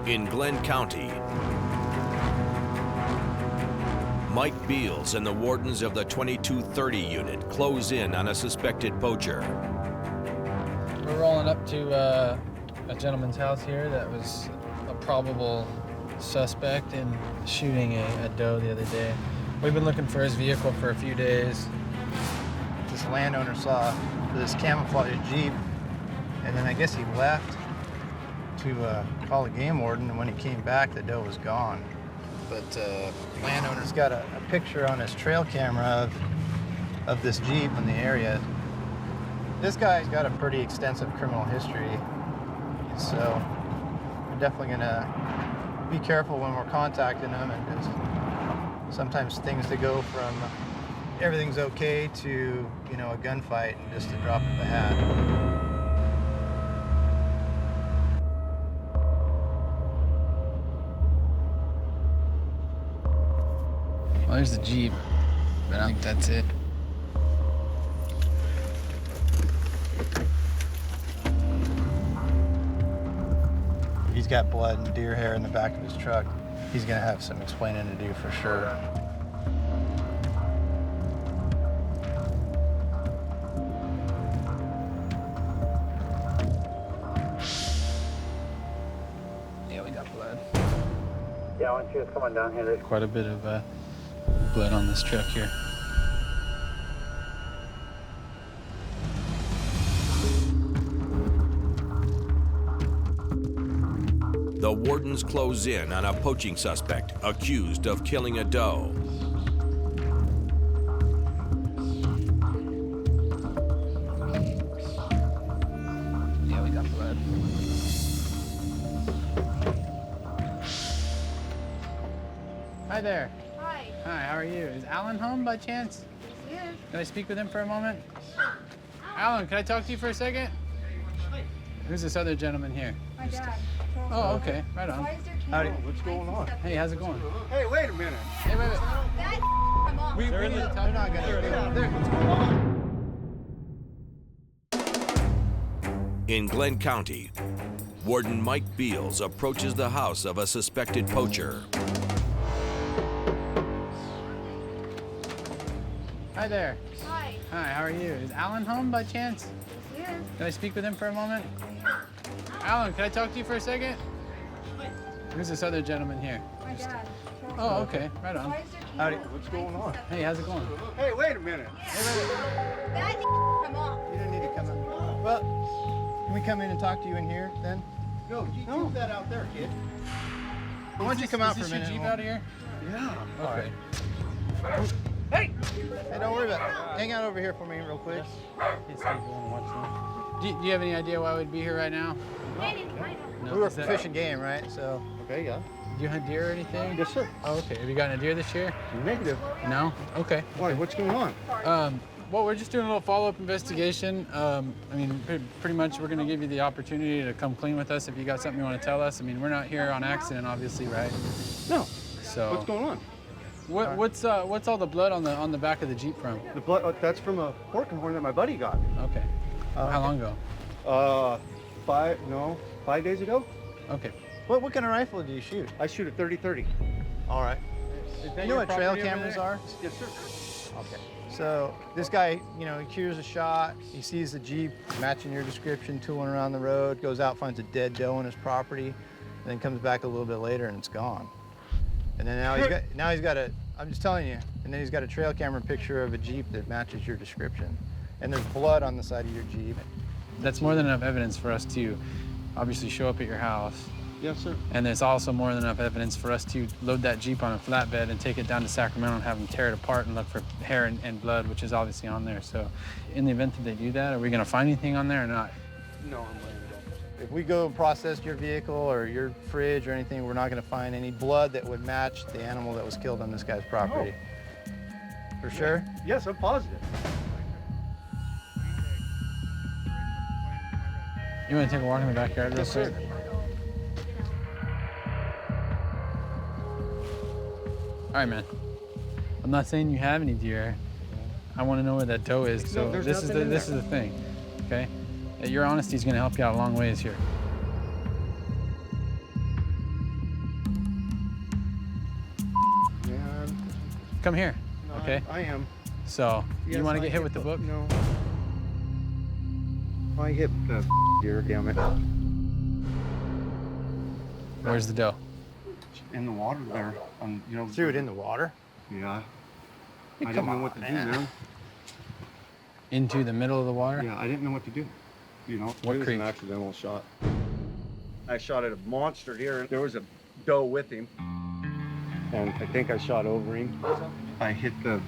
In Glenn County, Mike Beals and the wardens of the 2230 unit close in on a suspected poacher. We're rolling up to a gentleman's house here that was a probable suspect in shooting a doe the other day. We've been looking for his vehicle for a few days. This landowner saw this camouflage Jeep, and then I guess he left to call the game warden, and when he came back, the doe was gone. But landowner's got a picture on his trail camera of this Jeep in the area. This guy's got a pretty extensive criminal history, so we're definitely gonna be careful when we're contacting him, and just sometimes things that go from everything's okay to, you know, a gunfight and just a drop of a hat. Well, there's the Jeep, but I think that's it. He's got blood and deer hair in the back of his truck. He's gonna have some explaining to do for sure. Yeah, we got blood. Yeah, why don't you just come on down here? There's Quite a bit of blood on this truck here. The wardens close in on a poaching suspect accused of killing a doe. Yeah, we got blood. Hi there. Hi. Hi, how are you? Is Alan home by chance? Yes. Can I speak with him for a moment? Alan, can I talk to you for a second? Who's this other gentleman here? My dad. Oh, okay, right on. Why is there Howdy. camera? What's going on? Hey, how's it going? Hey, wait a minute. Hey, wait. That I'm off. We need to talk. They're not gonna get out there. What's going on? In Glenn County, Warden Mike Beals approaches the house of a suspected poacher. Hi there. Hi. Hi, how are you? Is Alan home by chance? Yes. Can I speak with him for a moment? Alan, can I talk to you for a second? Who's this other gentleman here? My dad. Oh, okay, right on. Why is there Howdy. camera? What's going on? Hey, how's it going? Hey, wait a minute. That I'm off. You don't need to come in. Well, can we come in and talk to you in here then? No, you keep that out there, kid. Why don't you come out for a minute? Is this your Jeep out of here? Yeah. Okay. Hey, don't worry about it. Hang out over here for me real quick. Hey, Steve, you wanna watch them? Do you have any idea why we'd be here right now? No, We were is that- fishing game, right? So. Okay, yeah. Do you hunt deer or anything? Yes, sir. Oh, okay. Have you gotten a deer this year? Negative. No? Okay. Why? What's going on? Well, we're just doing a little follow-up investigation. I mean, pretty much we're going to give you the opportunity to come clean with us if you got something you want to tell us. I mean, we're not here on accident, obviously, right? No. So What's going on? what's all the blood on the back of the Jeep from? The blood, that's from a pork horn that my buddy got. Okay. How long ago? 5 days ago. Okay. What kind of rifle do you shoot? I shoot a 30-30. All right. Is You that know your what trail property over cameras there? are? Yes, sir. Okay. So this guy, you know, he hears a shot, he sees the Jeep matching your description, tooling around the road, goes out, finds a dead doe on his property, and then comes back a little bit later and it's gone. And then now he's got a, I'm just telling you, and then he's got a trail camera picture of a Jeep that matches your description. And there's blood on the side of your Jeep. That's more than enough evidence for us to obviously show up at your house. Yes, sir. And there's also more than enough evidence for us to load that Jeep on a flatbed and take it down to Sacramento and have them tear it apart and look for hair and blood, which is obviously on there. So in the event that they do that, are we gonna find anything on there or not? No, I'm laying it If we go and process your vehicle or your fridge or anything, we're not gonna find any blood that would match the animal that was killed on this guy's property. For sure? up. Yes, I'm positive. You wanna take a walk in the backyard real Yes, quick? sir. All right, man. I'm not saying you have any deer. I want to know where that doe is. So there's this is nothing in this there. is the thing, okay? Your honesty is going to help you out a long ways here. Come here, No, okay? I am. So, Yes, you want I to get hit with the book? No. I hit the deer, damn it. Where's the doe? In the water there. You know. Threw it in the water? Yeah. Hey, I come didn't know what on, to do, man. man. Into the middle of the water? Yeah, I didn't know what to do. You know, What it was creek? an accidental shot. I shot at a monster deer, and there was a doe with him. And I think I shot over him. I hit the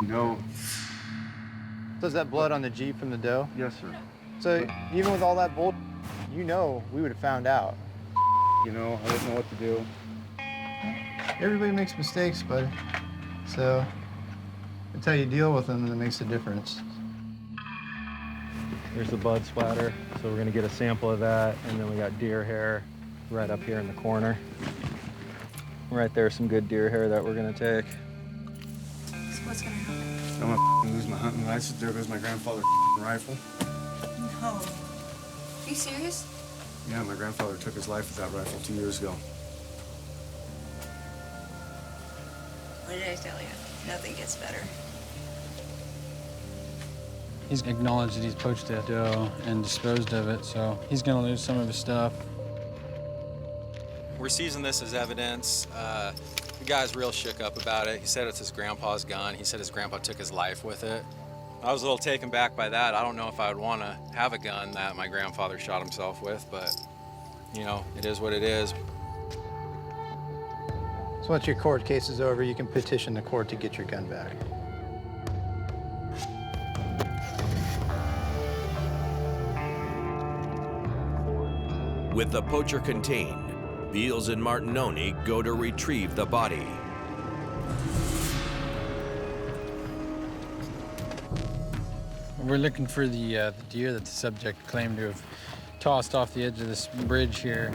doe. So is that blood on the Jeep from the doe? Yes, sir. So even with all that bull, you know we would have found out. You know, I didn't know what to do. Everybody makes mistakes, bud. So it's how you deal with them that makes a difference. Here's the blood splatter, so we're gonna get a sample of that, and then we got deer hair right up here in the corner. Right there, some good deer hair that we're gonna take. So what's gonna happen? I'm gonna lose my hunting license. There goes my grandfather's rifle. No. Are you serious? Yeah, my grandfather took his life with that rifle 2 years ago. What did I tell you? Nothing gets better. He's acknowledged that he's poached a doe and disposed of it, so he's gonna lose some of his stuff. We're seizing this as evidence. The guy's real shook up about it. He said it's his grandpa's gun. He said his grandpa took his life with it. I was a little taken back by that. I don't know if I would want to have a gun that my grandfather shot himself with, but, you know, it is what it is. So once your court case is over, you can petition the court to get your gun back. With the poacher contained, Beals and Martinoni go to retrieve the body. We're looking for the deer that the subject claimed to have tossed off the edge of this bridge here.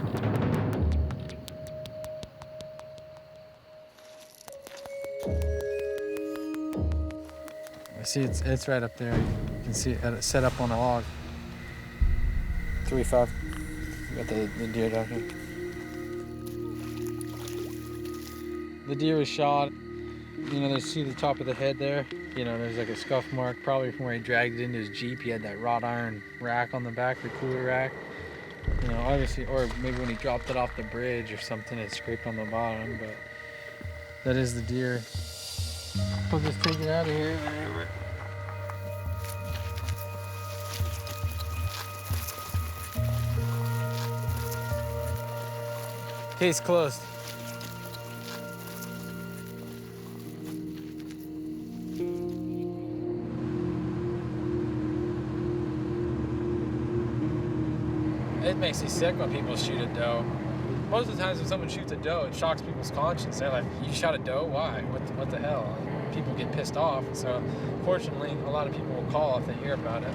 I see it's right up there. You can see it set up on a log. 3-5. We got the deer down here. The deer was shot. You know, they see the top of the head there. You know, there's like a scuff mark, probably from where he dragged it into his Jeep. He had that wrought iron rack on the back, the cooler rack. You know, obviously, or maybe when he dropped it off the bridge or something, it scraped on the bottom, but that is the deer. We'll just take it out of here. Case closed. It makes me sick when people shoot a doe. Most of the times when someone shoots a doe, it shocks people's conscience. They're like, you shot a doe? Why? What the hell? And people get pissed off. So fortunately, a lot of people will call if they hear about it.